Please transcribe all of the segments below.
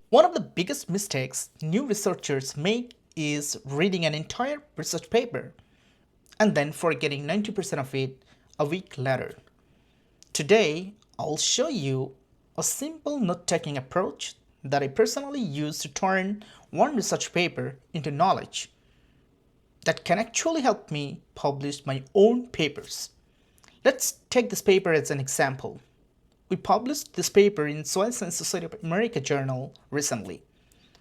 One of the biggest mistakes new researchers make is reading an entire research paper and then forgetting 90% of it a week later. Today, I'll show you a simple note taking approach that I personally use to turn one research paper into knowledge that can actually help me publish my own papers. Let's take this paper as an example. We published this paper in Soil Science Society of America journal recently.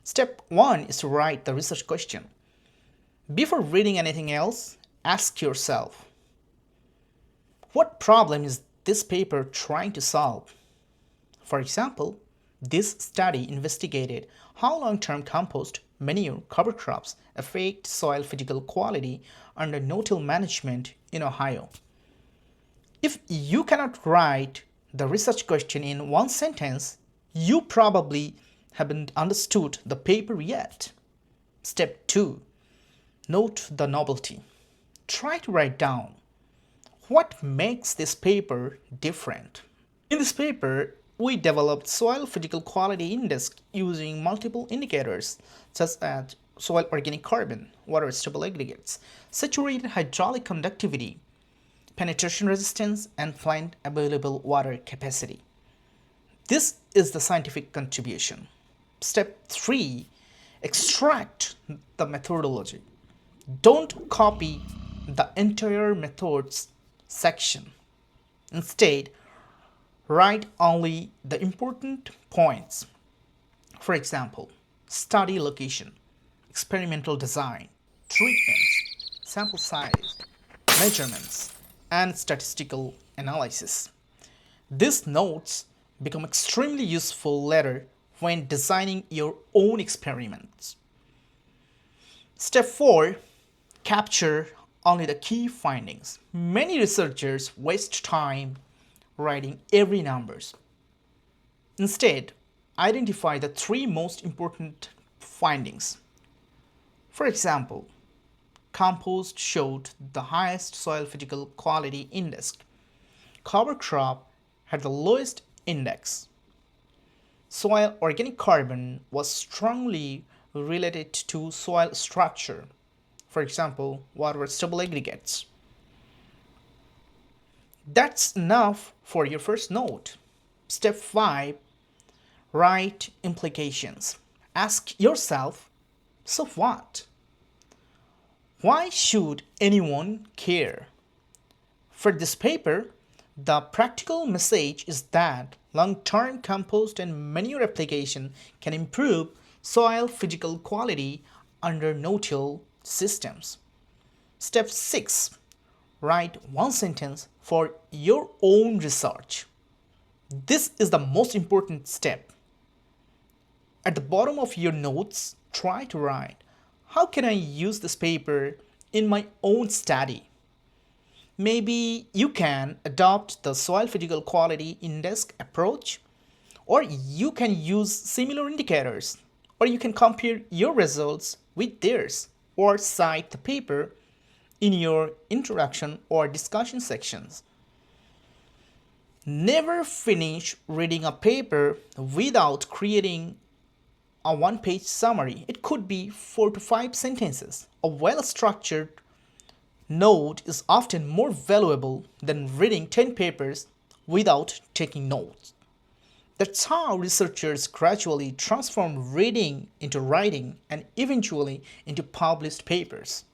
Step 1 is to write the research question. Before reading anything else, ask yourself, what problem is this paper trying to solve? For example, this study investigated how long-term compost, manure, cover crops affect soil physical quality under no-till management in Ohio. If you cannot write the research question in one sentence, you probably haven't understood the paper yet. Step 2. Note the novelty. Try to write down what makes this paper different. In this paper, we developed soil physical quality index using multiple indicators such as soil organic carbon, water stable aggregates, saturated hydraulic conductivity, penetration resistance, and plant available water capacity. This is the scientific contribution. Step 3. Extract the methodology. Don't copy the entire methods section. Instead, write only the important points. For example, study location, experimental design, treatments, sample size, measurements, and statistical analysis. These notes become extremely useful later when designing your own experiments. Step 4. Capture only the key findings. Many researchers waste time writing every numbers. Instead, identify the three most important findings. For example, compost showed the highest soil physical quality index. Cover crop had the lowest index. Soil organic carbon was strongly related to soil structure. For example, water stable aggregates. That's enough for your first note. Step 5. Write implications. Ask yourself, so what? Why should anyone care? For this paper, the practical message is that long-term compost and manure application can improve soil physical quality under no-till systems. Step 6. Write one sentence for your own research. This is the most important step. At the bottom of your notes, try to write, how can I use this paper in my own study? Maybe you can adopt the soil physical quality index approach, or you can use similar indicators, or you can compare your results with theirs, or cite the paper in your introduction or discussion sections. Never finish reading a paper without creating a one-page summary. It could be 4 to 5 sentences. A well-structured note is often more valuable than reading 10 papers without taking notes. That's how researchers gradually transform reading into writing and eventually into published papers.